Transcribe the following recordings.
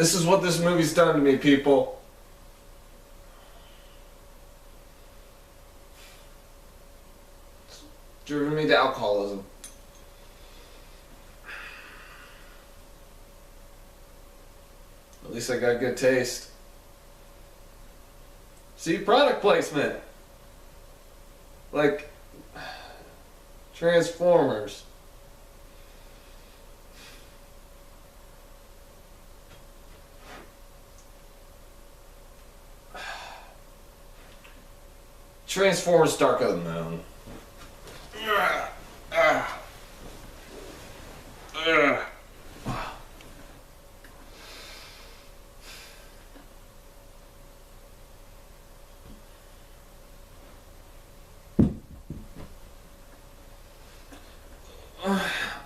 This is what this movie's done to me, people. It's driven me to alcoholism. At least I got good taste. See, product placement. Like Transformers. Transformers Dark of the Moon.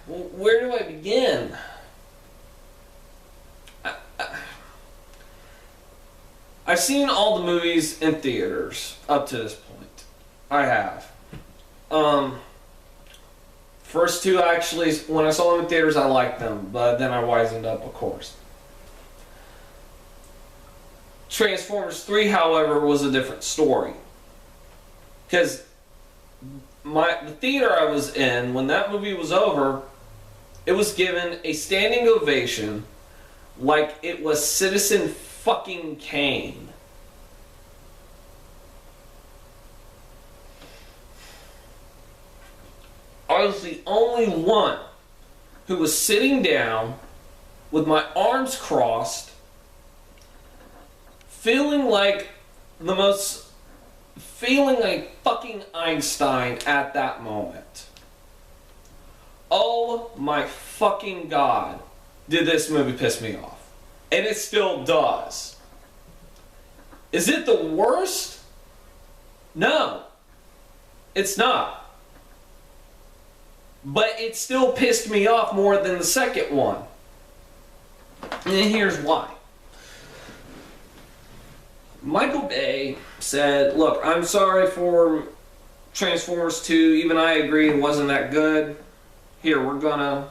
Where do I begin? I've seen all the movies in theaters up to this point. I have. First two, actually, when I saw them in theaters, I liked them, but then I wisened up, of course. Transformers 3, however, was a different story. Because the theater I was in, when that movie was over, it was given a standing ovation like it was Citizen fucking Kane. I was the only one who was sitting down with my arms crossed, feeling like fucking Einstein at that moment. Oh my fucking God, did this movie piss me off. And it still does. Is it the worst? No, it's not. But it still pissed me off more than the second one. And here's why. Michael Bay said, look, I'm sorry for Transformers 2. Even I agree it wasn't that good. Here, we're gonna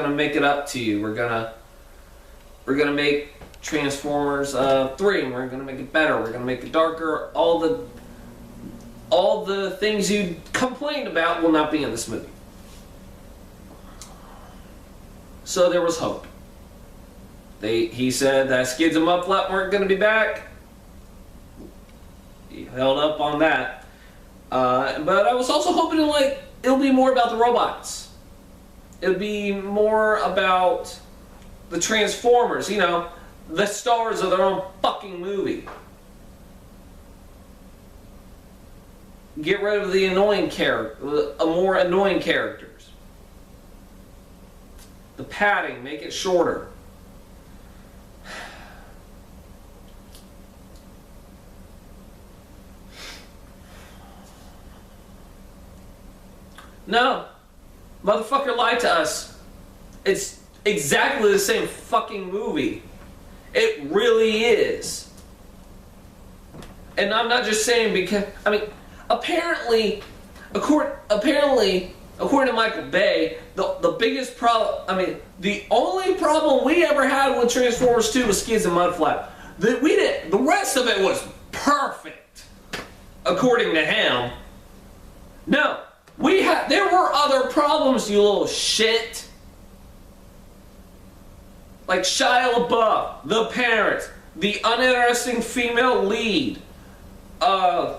make it up to you. We're gonna make Transformers 3, and we're gonna make it better. We're gonna make it darker. All the things you complained about will not be in this movie. So there was hope. He said that Skids and Mudflap weren't going to be back. He held up on that. But I was also hoping it'll be more about the robots. It'll be more about the Transformers, the stars of their own fucking movie. Get rid of the more annoying characters. The padding, make it shorter. No. Motherfucker lied to us. It's exactly the same fucking movie. It really is. And I'm not just saying because, apparently, according to Michael Bay, the biggest problem, the only problem we ever had with Transformers 2 was Skids and Mudflap. The rest of it was perfect, according to him. No, there were other problems, you little shit. Like Shia LaBeouf, the parents, the uninteresting female lead, the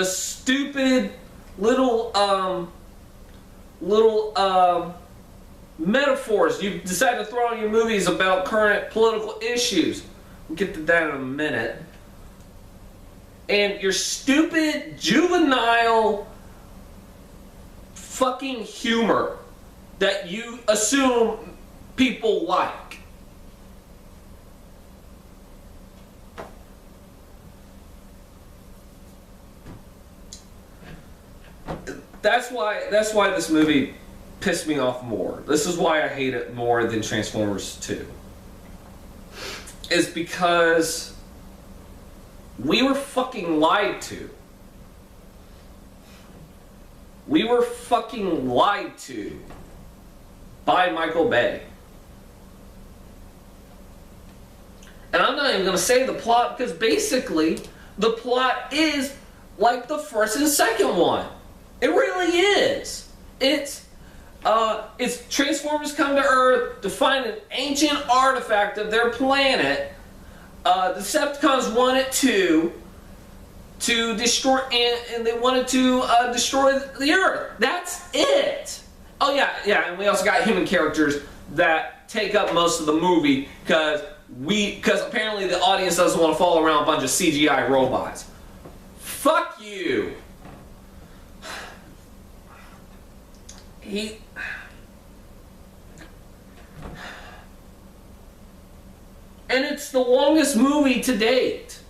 stupid little metaphors you decide to throw in your movies about current political issues. We'll get to that in a minute. And your stupid, juvenile fucking humor that you assume people like. That's why this movie pissed me off more. This is why I hate it more than Transformers 2. Is because we were fucking lied to. We were fucking lied to by Michael Bay. And I'm not even going to say the plot, because basically the plot is like the first and second one. It really is. It's Transformers come to Earth to find an ancient artifact of their planet. Decepticons wanted to destroy, and they wanted to destroy the Earth. That's it. Oh yeah, and we also got human characters that take up most of the movie because apparently the audience doesn't want to follow around a bunch of CGI robots. Fuck you. And it's the longest movie to date.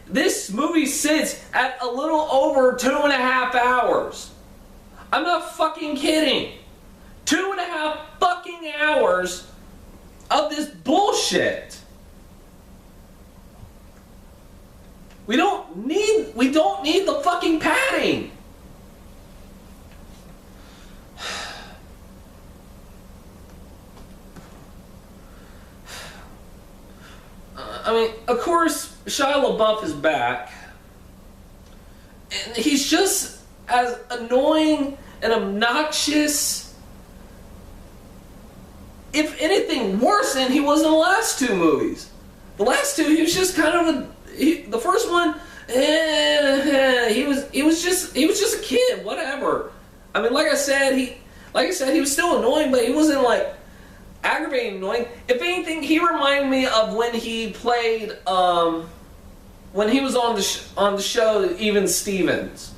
This movie sits at a little over 2.5 hours. I'm not fucking kidding. 2.5 fucking hours of this bullshit. We don't need the fucking padding. I mean, of course, Shia LaBeouf is back, and he's just as annoying and obnoxious, if anything, worse than he was in the last two movies. The last two, he was just kind of the first one, he was just a kid, whatever. I mean, like I said, he was still annoying, but he wasn't like aggravating annoying. If anything, he reminded me of when he played when he was on the show Even Stevens.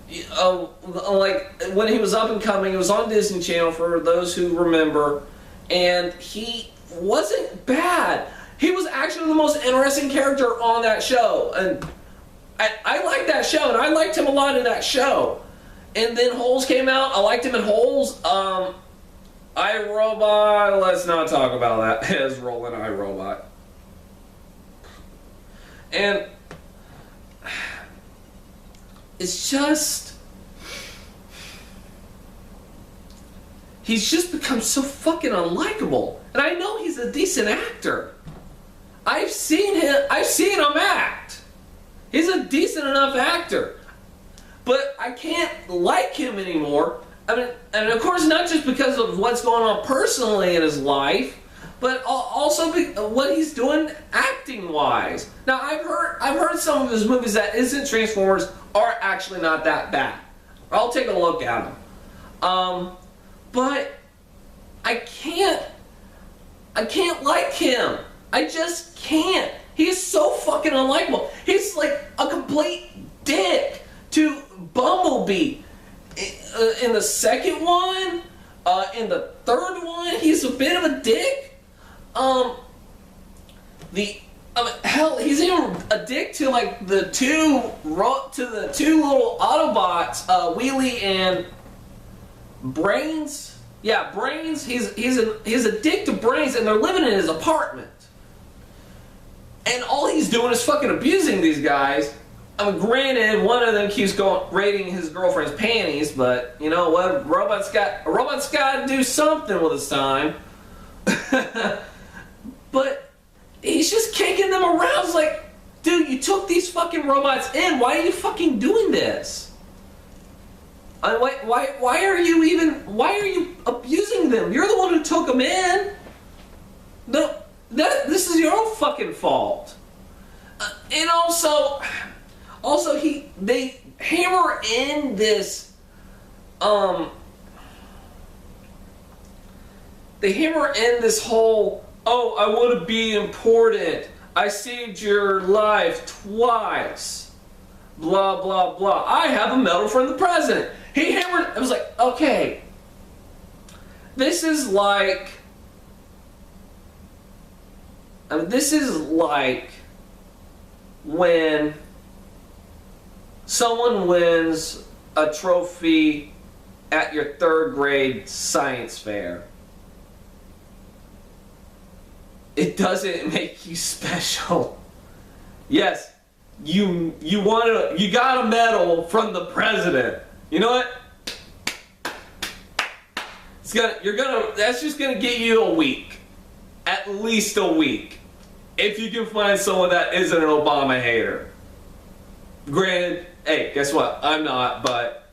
Like when he was up and coming, it was on Disney Channel for those who remember, and he wasn't bad. He was actually the most interesting character on that show, and I liked that show, and I liked him a lot in that show. And then Holes came out. I liked him in Holes. iRobot, let's not talk about that. His role in iRobot. And it's just, he's just become so fucking unlikable. And I know he's a decent actor. I've seen him act. He's a decent enough actor. But I can't like him anymore. I mean, and of course, not just because of what's going on personally in his life, but also what he's doing acting-wise. Now, I've heard some of his movies that isn't Transformers are actually not that bad. I'll take a look at them. But I can't like him. I just can't. He's so fucking unlikable. He's like a complete dick to Bumblebee. In the second one, in the third one, he's a bit of a dick. Hell, he's even a dick to like the two little Autobots, Wheelie and Brains. Yeah, Brains. He's a dick to Brains, and they're living in his apartment. And all he's doing is fucking abusing these guys. I mean, granted, one of them keeps raiding his girlfriend's panties, but you know what? A robot's got to do something with his time. But he's just kicking them around. It's like, dude, you took these fucking robots in. Why are you fucking doing this? Why are you abusing them? You're the one who took them in. No, this is your own fucking fault. And also they hammer in this whole, oh, I want to be important, I saved your life twice, blah blah blah, I have a medal from the president. He hammered. I was like, okay, this is like when someone wins a trophy at your third grade science fair. It doesn't make you special. Yes, you got a medal from the president. You know what? That's just gonna get you a week. At least a week. If you can find someone that isn't an Obama hater. Granted, hey, guess what? I'm not, but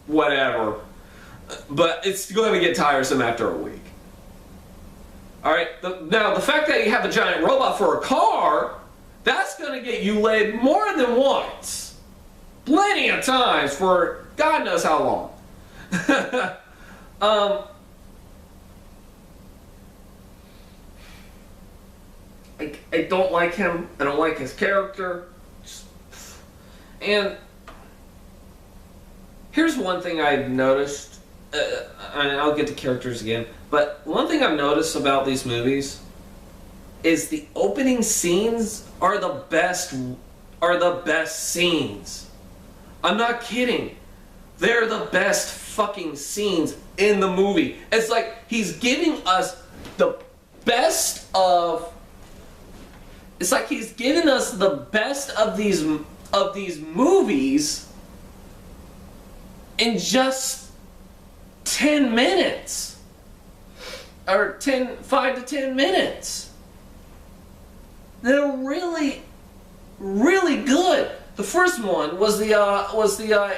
whatever. But it's going to get tiresome after a week. Alright, now the fact that you have a giant robot for a car, that's going to get you laid more than once. Plenty of times for God knows how long. I don't like him. I don't like his character. And here's one thing I've noticed. And I'll get to characters again. But one thing I've noticed about these movies is the opening scenes are the best scenes. I'm not kidding. They're the best fucking scenes in the movie. It's like he's giving us the best of... It's like he's giving us the best of these movies in just 10 minutes. Or 5 to 10 minutes. They're really, really good. The first one was the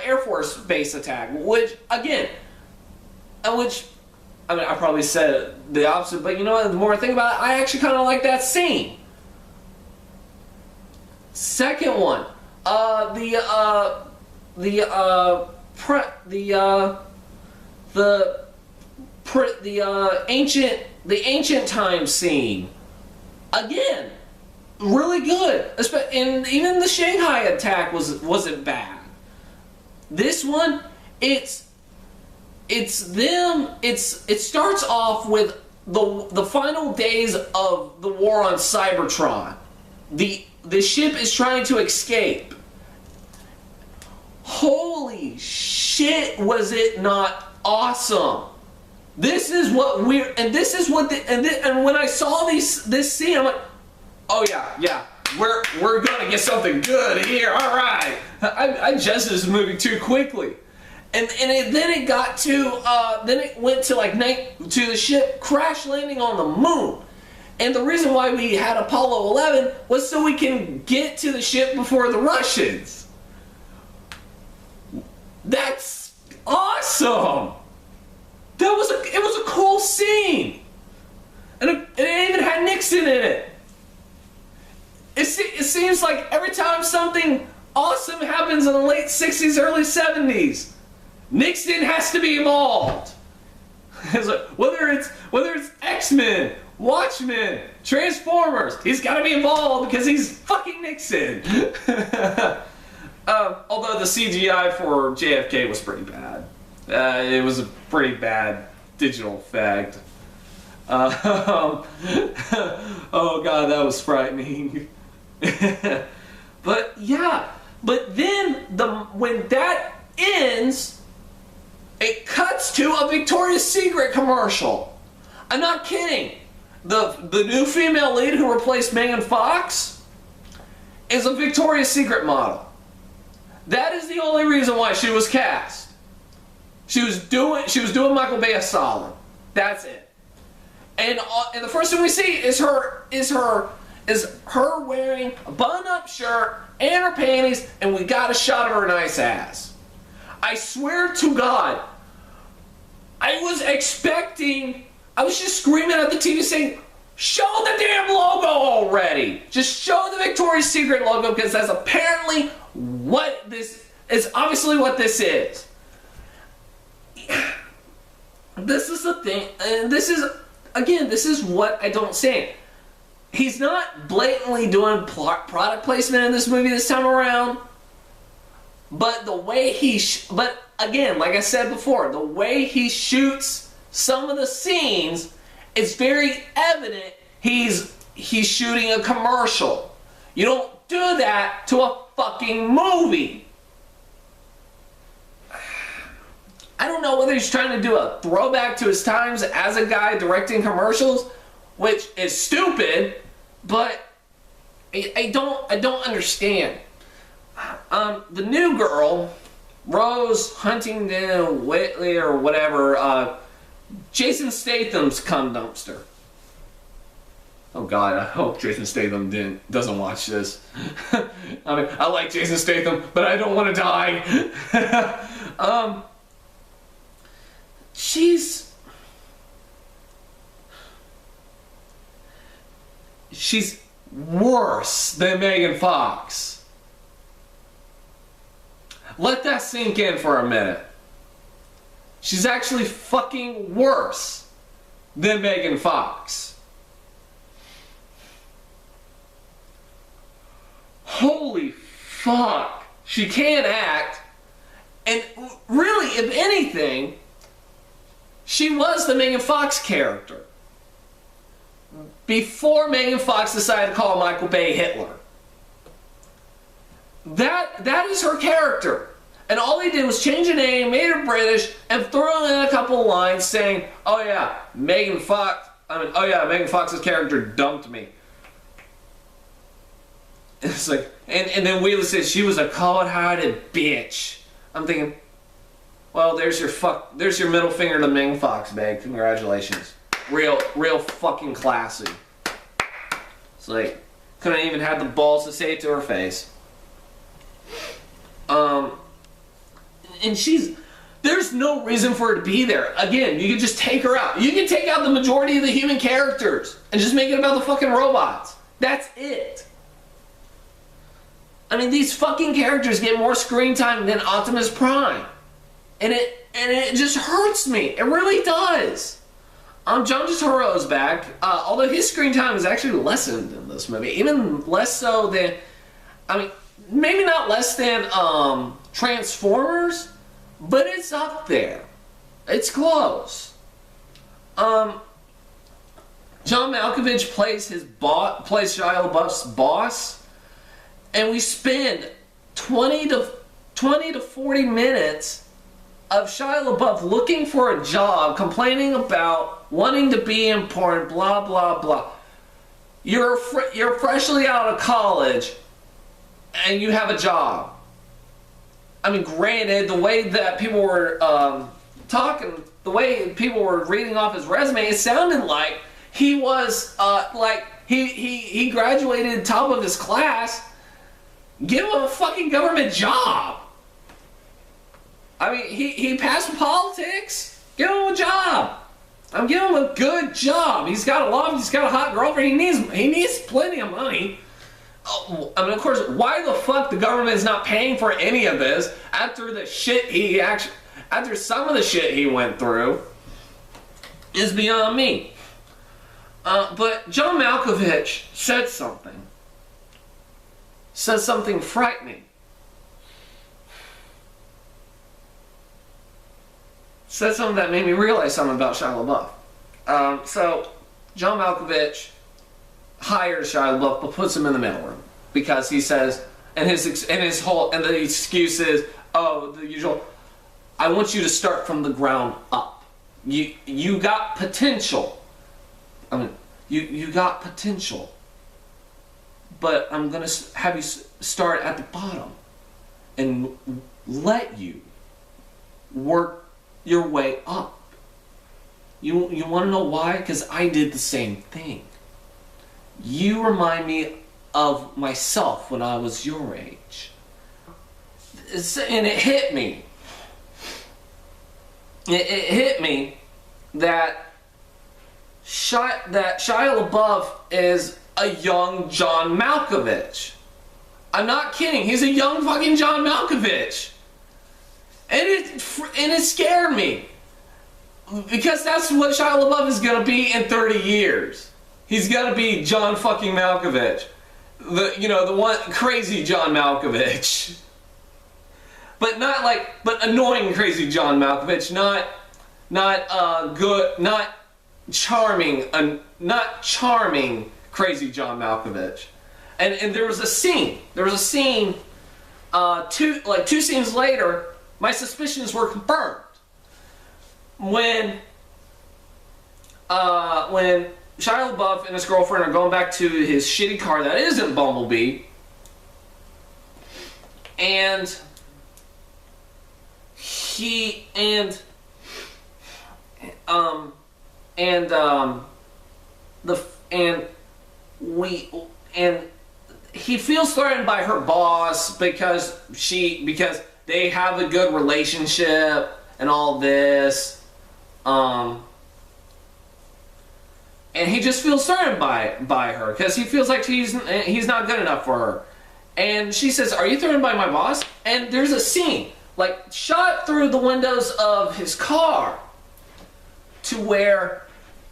Air Force base attack, which I probably said the opposite, but you know what? The more I think about it, I actually kind of like that scene. Second one, the ancient times scene. Again, really good. And even the Shanghai attack wasn't bad. This one, it starts off with the final days of the war on Cybertron. The ship is trying to escape. Holy shit, was it not awesome? This is what and when I saw this scene, I'm like, oh yeah, we're gonna get something good here. All right, I judged this movie too quickly, then it went to to the ship crash landing on the moon. And the reason why we had Apollo 11 was so we can get to the ship before the Russians. That's awesome. It was a cool scene. And it even had Nixon in it. It seems like every time something awesome happens in the late 60s, early 70s, Nixon has to be involved. It's like, whether it's X-Men, Watchmen, Transformers, he's got to be involved because he's fucking Nixon. Although the CGI for JFK was pretty bad. It was a pretty bad digital effect. Oh god, that was frightening. But yeah, but then when that ends, it cuts to a Victoria's Secret commercial. I'm not kidding. The new female lead who replaced Megan Fox is a Victoria's Secret model. That is the only reason why she was cast. She was doing Michael Bay a solid. That's it. And the first thing we see is her wearing a button-up shirt and her panties, and we got a shot of her nice ass. I swear to God, I was just screaming at the TV saying, show the damn logo already! Just show the Victoria's Secret logo, because that's apparently what this is. Obviously what this is. This is the thing, and this is what I don't say. He's not blatantly doing product placement in this movie this time around, but the way but again, like I said before, the way he shoots some of the scenes, it's very evident he's shooting a commercial. You don't do that to a fucking movie. I don't know whether he's trying to do a throwback to his times as a guy directing commercials, which is stupid, but I don't understand. The new girl, Rose Huntington Whitley or whatever, Jason Statham's cum dumpster. Oh God, I hope Jason Statham doesn't watch this. I mean, I like Jason Statham, but I don't want to die. She's worse than Megan Fox. Let that sink in for a minute. She's actually fucking worse than Megan Fox. Holy fuck. She can't act. And really, if anything, she was the Megan Fox character. Before Megan Fox decided to call Michael Bay Hitler. That is her character. And all they did was change her name, made her British, and throw in a couple of lines saying, oh yeah, Megan Fox's character dumped me. It's like, and then Wheeler says she was a cold-hearted bitch. I'm thinking, well, there's your middle finger to Megan Fox, babe. Congratulations. Real fucking classy. It's like, couldn't even have the balls to say it to her face. And there's no reason for her to be there. Again, you can just take her out. You can take out the majority of the human characters and just make it about the fucking robots. That's it. I mean, these fucking characters get more screen time than Optimus Prime. And it just hurts me. It really does. John Turturro is back, although his screen time is actually lessened in this movie. Even less so than, I mean, maybe not less than Transformers, but it's up there. It's close. John Malkovich plays Shia LaBeouf's boss, and we spend 20 to 40 minutes of Shia LaBeouf looking for a job, complaining about wanting to be important, blah blah blah. You're freshly out of college, and you have a job. I mean, granted, the way that people were talking, the way people were reading off his resume, it sounded like he was he graduated top of his class. Give him a fucking government job. I mean, he passed politics. Give him a job. I'm giving him a good job. He's got a loft. He's got a hot girlfriend. He needs plenty of money. Oh, I mean, of course, why the fuck the government is not paying for any of this after some of the shit he went through is beyond me. But John Malkovich said something frightening. Said something that made me realize something about Shia LaBeouf. So John Malkovich hires Shia LaBeouf but puts him in the mailroom because he says, and the excuse is, oh, the usual, I want you to start from the ground up. You got potential. I mean, you got potential, but I'm gonna have you start at the bottom and let you work your way up. You want to know why? Because I did the same thing. You remind me of myself when I was your age. And it hit me. It hit me that Shia LaBeouf is a young John Malkovich. I'm not kidding. He's a young fucking John Malkovich. And it scared me. Because that's what Shia LaBeouf is going to be in 30 years. He's going to be John fucking Malkovich. The one crazy John Malkovich. But annoying crazy John Malkovich, not good, not charming crazy John Malkovich. And there was a scene, two scenes later, my suspicions were confirmed. When Shia LaBeouf and his girlfriend are going back to his shitty car that isn't Bumblebee, and Um, and the and we and he feels threatened by her boss because they have a good relationship and all this. And he just feels threatened by her because he feels like he's not good enough for her. And she says, "Are you threatened by my boss?" And there's a scene like shot through the windows of his car to where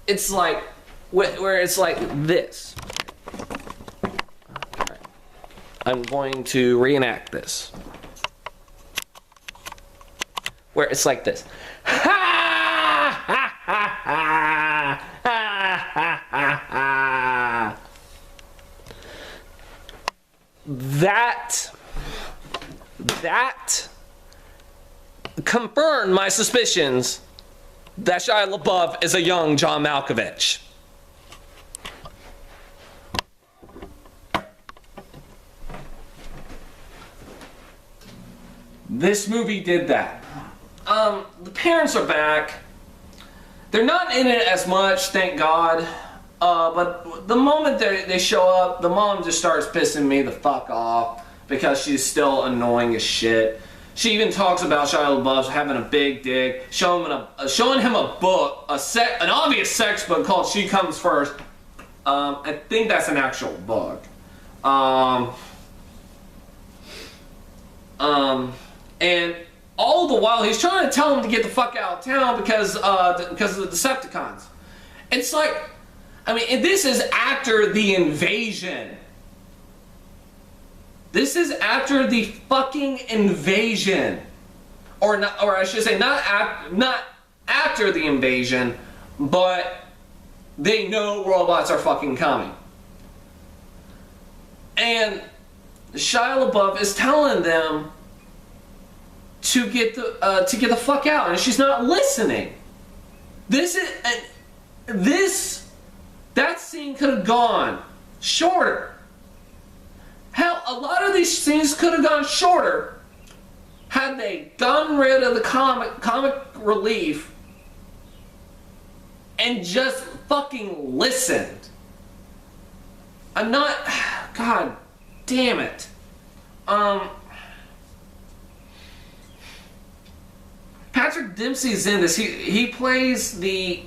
it's like this. I'm going to reenact this. Where it's like this. Ha ha ha ha ha ha ha. That confirmed my suspicions that Shia LaBeouf is a young John Malkovich. This movie did that. The parents are back. They're not in it as much, thank God. But the moment they show up, the mom just starts pissing me the fuck off because she's still annoying as shit. She even talks about Shia LaBeouf having a big dick, showing him a book, an obvious sex book called She Comes First. I think that's an actual book. And all the while he's trying to tell him to get the fuck out of town because of the Decepticons. It's like, I mean, this is after the invasion. This is after the fucking invasion, or I should say, not after the invasion, but they know robots are fucking coming. And Shia LaBeouf is telling them to get the fuck out, and she's not listening. That scene could have gone shorter. Hell, a lot of these scenes could have gone shorter had they gotten rid of the comic relief and just fucking listened. I'm not. God damn it. Patrick Dempsey's in this. He plays the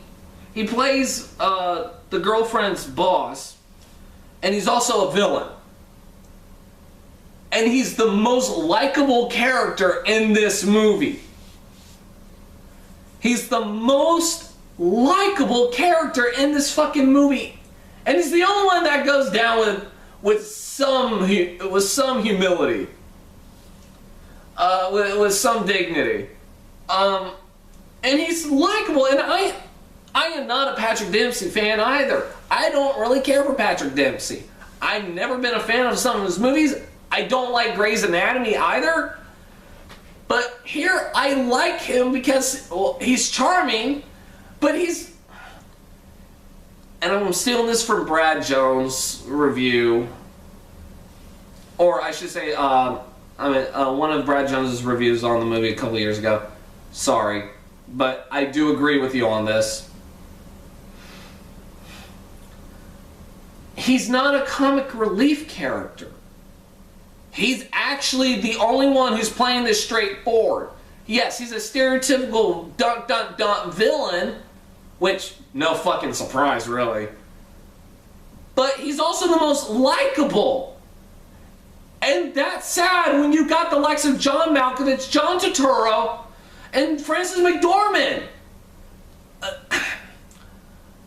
girlfriend's boss, and he's also a villain. And he's the most likable character in this movie. He's the most likable character in this fucking movie, and he's the only one that goes down with some humility, with some dignity. And he's likable, and I am not a Patrick Dempsey fan either. I don't really care for Patrick Dempsey. I've never been a fan of some of his movies. I don't like Grey's Anatomy either. But here, I like him because, well, he's charming, but he's... And I'm stealing this from Brad Jones' review. Or I should say, one of Brad Jones' reviews on the movie a couple years ago. Sorry, but I do agree with you on this. He's not a comic relief character. He's actually the only one who's playing this straightforward. Yes, he's a stereotypical dun-dun-dun villain, which, no fucking surprise, really. But he's also the most likable. And that's sad when you got the likes of John Malkovich, John Turturro, and Frances McDormand.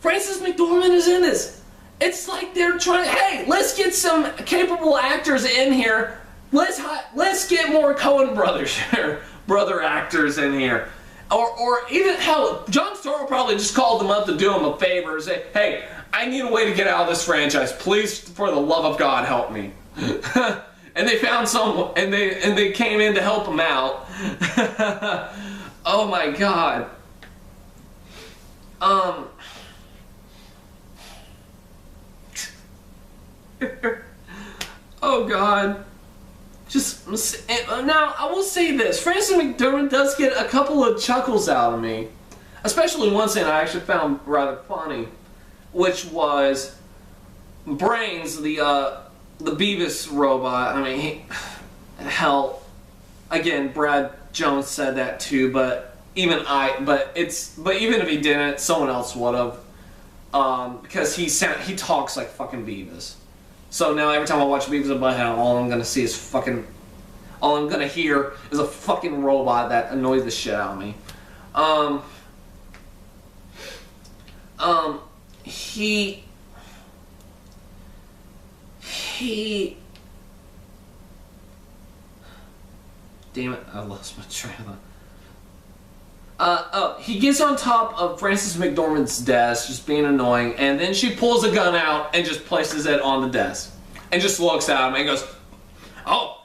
Frances McDormand is in this. It's like they're trying, hey, let's get some capable actors in here. Let's get more Coen brother actors in here. Or even, hell, John Turturro probably just called them up to do him a favor and say, hey, I need a way to get out of this franchise. Please, for the love of God, help me. And they found someone, and they came in to help him out. Oh my God. Oh God. Just now, I will say this: Frances McDormand does get a couple of chuckles out of me. Especially one scene I actually found rather funny, which was Brains, the Beavis robot. I mean, hell, again, Brad Jones said that too, but even if he didn't, someone else would have, because he talks like fucking Beavis. So now every time I watch Beavis and Butthead, all I'm gonna hear is a fucking robot that annoys the shit out of me. He damn it, I lost my train of thought. He gets on top of Frances McDormand's desk, just being annoying, and then she pulls a gun out and just places it on the desk. And just looks at him and goes, oh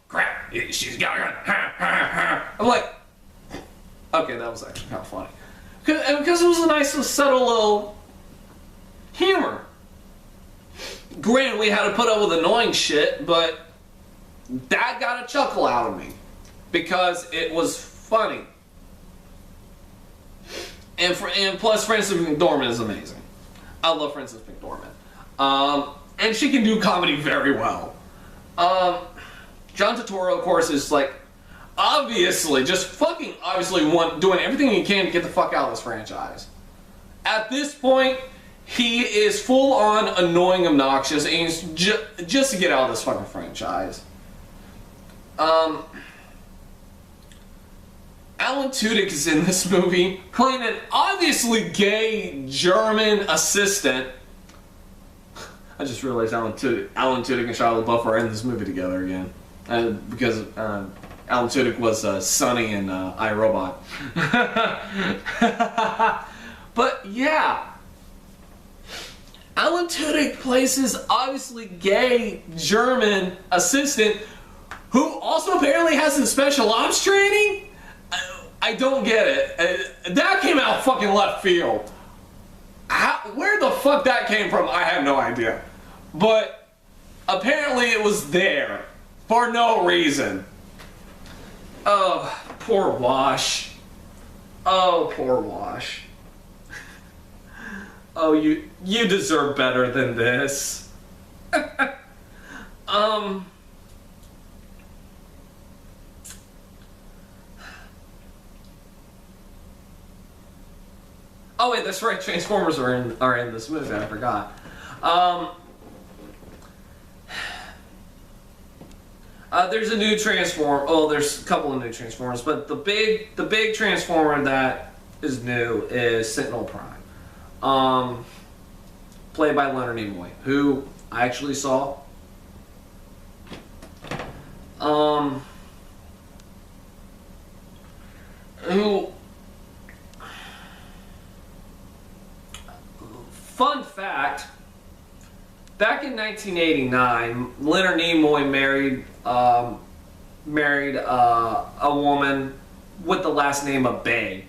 crap, she's got a gun. I'm like, okay, that was actually kind of funny. Because it was a nice, subtle little humor. Granted, we had to put up with annoying shit, but that got a chuckle out of me. Because it was funny. And plus, Frances McDormand is amazing. I love Frances McDormand. And she can do comedy very well. John Turturro, of course, is like, obviously doing everything he can to get the fuck out of this franchise. At this point, he is full on annoying, obnoxious, and he's just to get out of this fucking franchise. Alan Tudyk is in this movie, playing an obviously gay German assistant. I just realized Alan Tudyk and Shia LaBeouf are in this movie together again. Because Alan Tudyk was Sonny in iRobot. But yeah, Alan Tudyk plays his obviously gay German assistant who also apparently has some special ops training? I don't get it. That came out fucking left field. Where the fuck that came from, I have no idea. But apparently it was there for no reason. Oh, poor Wash. Oh, poor Wash. Oh, you deserve better than this. Oh wait, that's right. Transformers are in this movie. I forgot. There's a new Transformer. Oh, there's a couple of new Transformers, but the big Transformer that is new is Sentinel Prime, played by Leonard Nimoy, who I actually saw. Fun fact, back in 1989, Leonard Nimoy married a woman with the last name of Bay.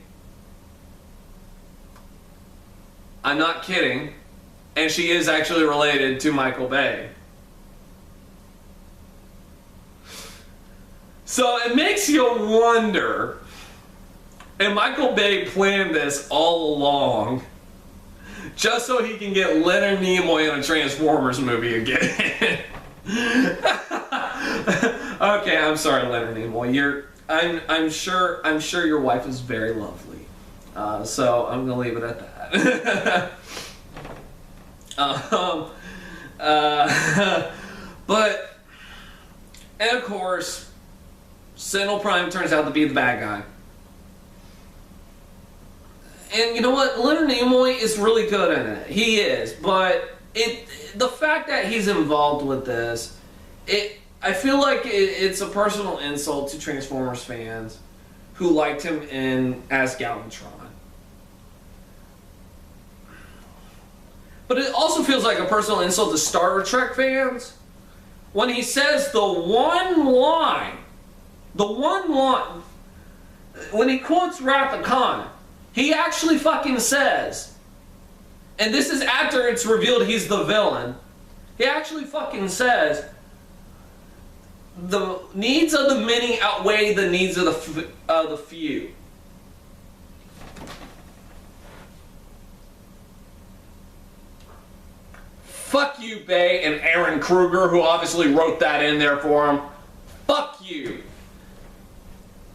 I'm not kidding, and she is actually related to Michael Bay. So it makes you wonder, and Michael Bay planned this all along, just so he can get Leonard Nimoy in a Transformers movie again. Okay, I'm sorry, Leonard Nimoy. I'm sure your wife is very lovely. So I'm gonna leave it at that. But, and of course, Sentinel Prime turns out to be the bad guy. And you know what? Leonard Nimoy is really good in it. He is. But the fact that he's involved with this, I feel like it's a personal insult to Transformers fans who liked him as Galvatron. But it also feels like a personal insult to Star Trek fans when he says the one line, when he quotes Wrath of Khan, he actually fucking says, and this is after it's revealed he's the villain, he actually fucking says, the needs of the many outweigh the needs of the few. Fuck you, Bay and Aaron Kruger, who obviously wrote that in there for him. Fuck you.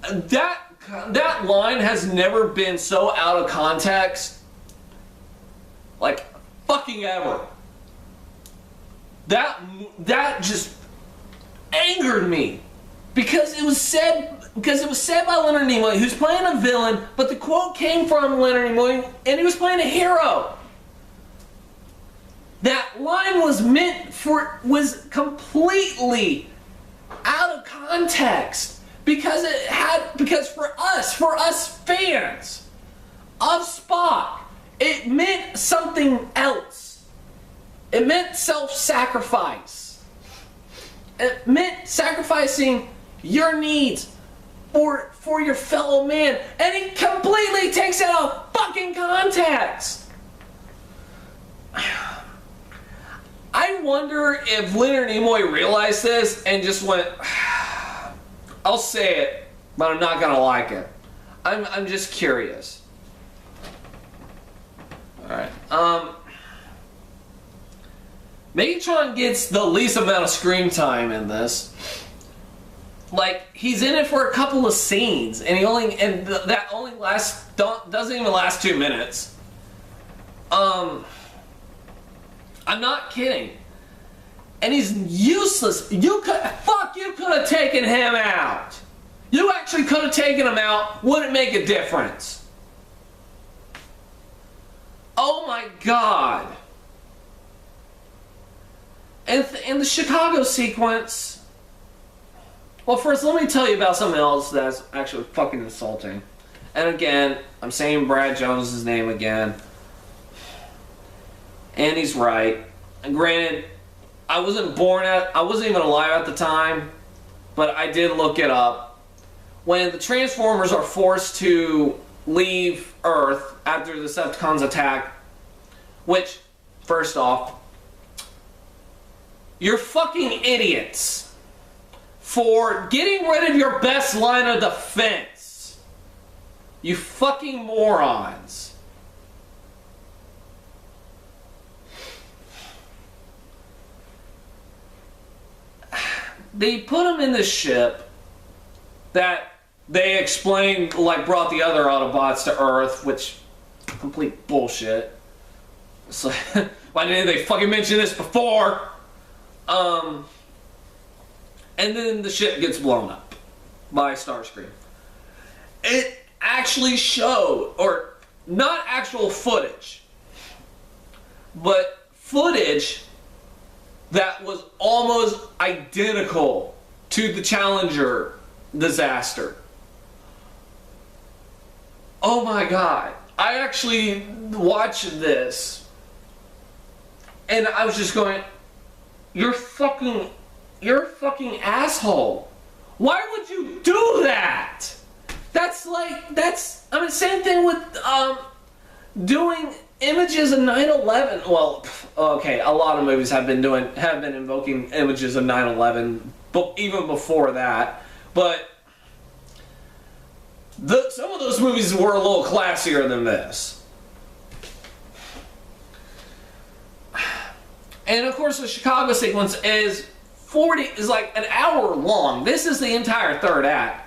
That line has never been so out of context, like, fucking ever. That just angered me. Because it was said by Leonard Nimoy, who's playing a villain, but the quote came from Leonard Nimoy, and he was playing a hero. That line was completely out of context because for us fans of Spock, it meant something else. It meant self-sacrifice. It meant sacrificing your needs for your fellow man, and it completely takes it out of fucking context. I wonder if Leonard Nimoy realized this and just went, I'll say it, but I'm not gonna like it. I'm just curious. Alright. Megatron gets the least amount of screen time in this. Like, he's in it for a couple of scenes, and that only doesn't even last 2 minutes. I'm not kidding. And he's useless. You could have taken him out. You actually could have taken him out. Wouldn't make a difference. Oh my God. And in the Chicago sequence, well, first let me tell you about something else that's actually fucking insulting. And again, I'm saying Brad Jones' name again. And he's right. And granted, I wasn't even alive at the time, but I did look it up. When the Transformers are forced to leave Earth after the Decepticons attack, which, first off, you're fucking idiots for getting rid of your best line of defense. You fucking morons. They put him in this ship that they explained, like, brought the other Autobots to Earth, which, complete bullshit. So, why didn't they fucking mention this before? And then the ship gets blown up by Starscream. It actually showed, or not actual footage, but footage that was almost identical to the Challenger disaster. Oh my God. I actually watched this and I was just going, you're fucking asshole. Why would you do that? I mean, same thing with doing images of 9/11. Well, okay, a lot of movies have been invoking images of 9/11, but even before that. But some of those movies were a little classier than this. And of course, the Chicago sequence is like an hour long. This is the entire third act.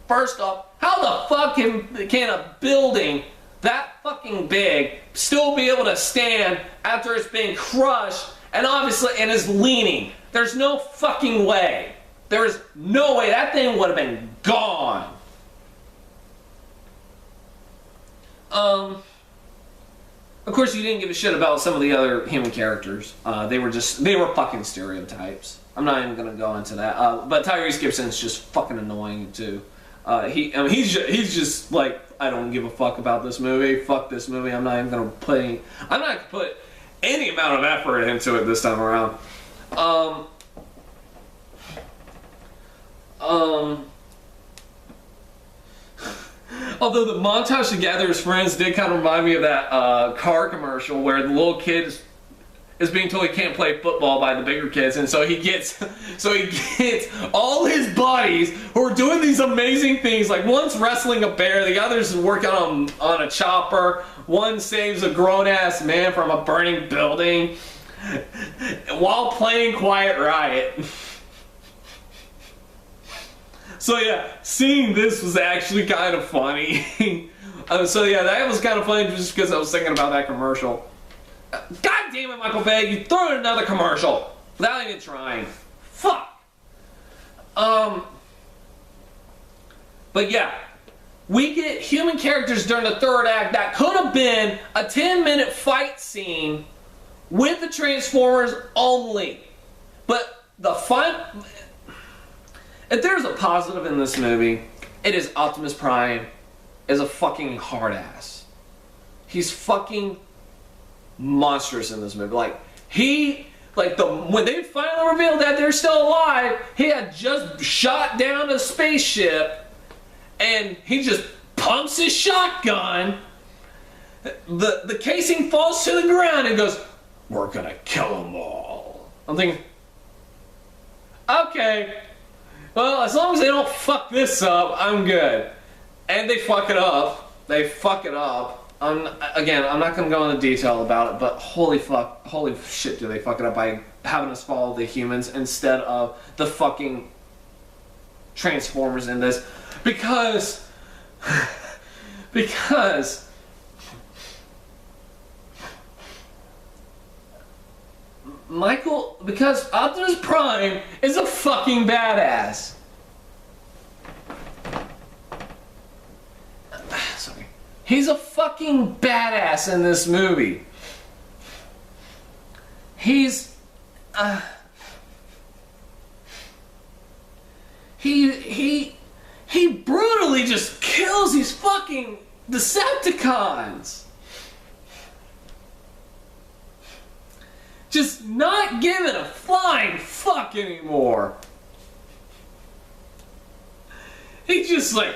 First off, how the fuck can a building that fucking big still be able to stand after it's been crushed and obviously is leaning? There's no fucking way. There's no way. That thing would have been gone. Of course, you didn't give a shit about some of the other human characters. They were fucking stereotypes. I'm not even gonna go into that. But Tyrese Gibson's just fucking annoying too. He's just like, I don't give a fuck about this movie. Fuck this movie. I'm not gonna put any amount of effort into it this time around. Although the montage to gather his friends did kind of remind me of that car commercial where the little kid is being told he can't play football by the bigger kids, and so he gets all his buddies who are doing these amazing things. Like one's wrestling a bear, the other's working on a chopper, one saves a grown-ass man from a burning building while playing Quiet Riot. So yeah, seeing this was actually kind of funny. So yeah, that was kind of funny just because I was thinking about that commercial. God damn it, Michael Bay, you threw in another commercial without even trying. Fuck. But yeah, we get human characters during the third act that could have been a 10-minute fight scene with the Transformers only. But the fun... If there's a positive in this movie, it is Optimus Prime is a fucking hard ass. He's fucking monstrous in this movie. Like, when they finally revealed that they're still alive, he had just shot down a spaceship and he just pumps his shotgun. The casing falls to the ground and goes, "We're gonna kill them all." I'm thinking, okay, well, as long as they don't fuck this up, I'm good. And they fuck it up. They fuck it up. I'm not going to go into detail about it, but holy shit do they fuck it up by having us follow the humans instead of the fucking Transformers in this. Because Optimus Prime is a fucking badass. Sorry. He's a fucking badass in this movie. He brutally just kills these fucking Decepticons. Just not giving a flying fuck anymore. He just like,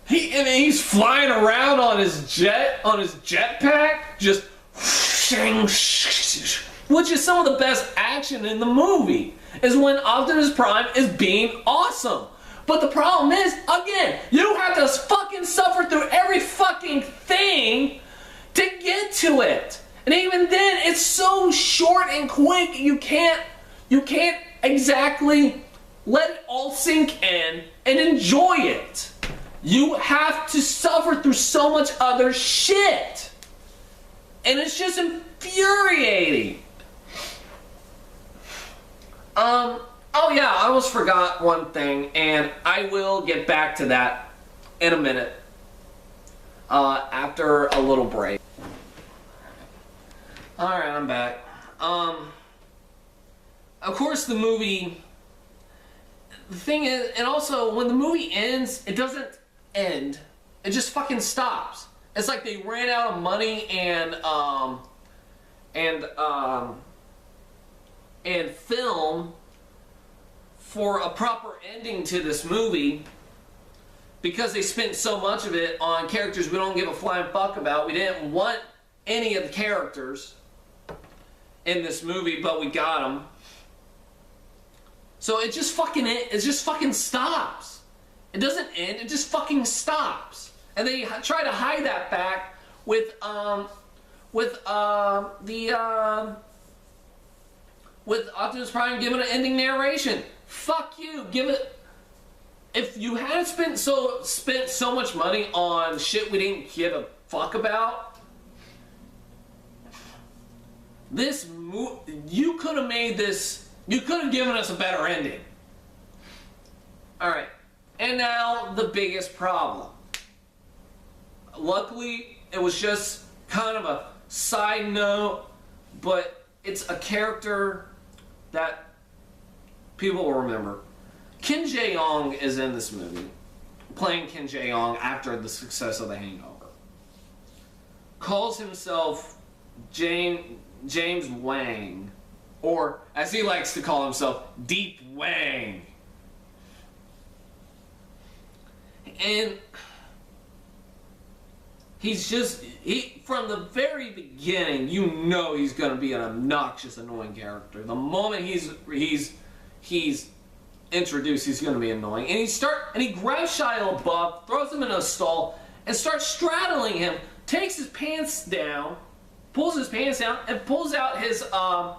he's flying around on his jetpack, just, which is some of the best action in the movie, is when Optimus Prime is being awesome. But the problem is, again, you have to fucking suffer through every fucking thing to get to it. And even then, it's so short and quick, you can't exactly let it all sink in and enjoy it. You have to suffer through so much other shit. And it's just infuriating. Oh yeah, I almost forgot one thing, and I will get back to that in a minute. After a little break. Alright, I'm back. Of course the movie... The thing is, and also, when the movie ends, it doesn't end. It just fucking stops. It's like they ran out of money and film for a proper ending to this movie, because they spent so much of it on characters we don't give a flying fuck about. We didn't want any of the characters in this movie, but we got them. So it just fucking stops. It doesn't end, it just fucking stops. And they try to hide that fact with Optimus Prime giving an ending narration. Fuck you, give it. If you hadn't spent so much money on shit we didn't give a fuck about, you could have made this, you could have given us a better ending. Alright, and now the biggest problem. Luckily, it was just kind of a side note, but it's a character that people will remember. Kim Jae-young is in this movie, playing Kim Jae-young after the success of The Hangover. Calls himself James Wang, or as he likes to call himself, Deep Wang. And From the very beginning, you know he's going to be an obnoxious, annoying character. The moment he's introduced, he's going to be annoying. And he grabs Shia LaBeouf, throws him in a stall, and starts straddling him. Takes his pants down, pulls his pants down, and pulls out his I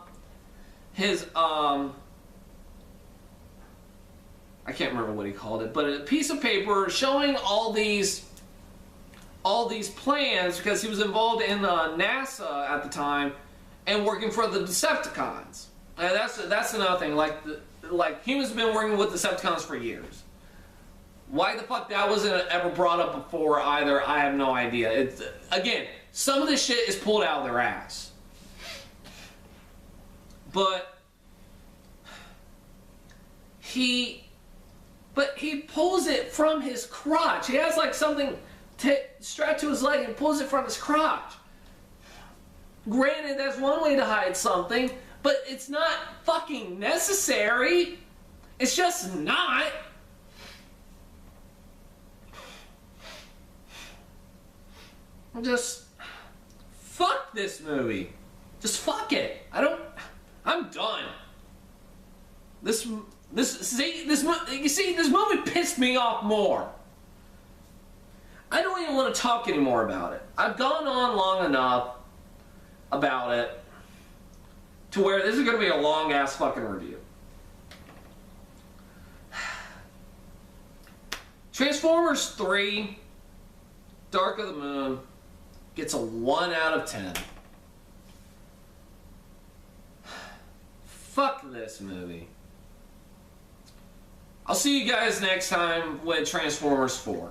can't remember what he called it, but a piece of paper showing all these plans, because he was involved in NASA at the time and working for the Decepticons. And that's another thing. Like humans have been working with Decepticons for years. Why the fuck that wasn't ever brought up before either, I have no idea. Again, some of this shit is pulled out of their ass. But he pulls it from his crotch. He has like something strapped to his leg and pulls it from his crotch. Granted, that's one way to hide something, but it's not fucking necessary. It's just not. Just fuck this movie. Just fuck it. I'm done. This movie pissed me off more. I don't even want to talk anymore about it. I've gone on long enough about it to where this is going to be a long ass fucking review. Transformers 3 Dark of the Moon gets a 1 out of 10. Fuck this movie. I'll see you guys next time with Transformers 4.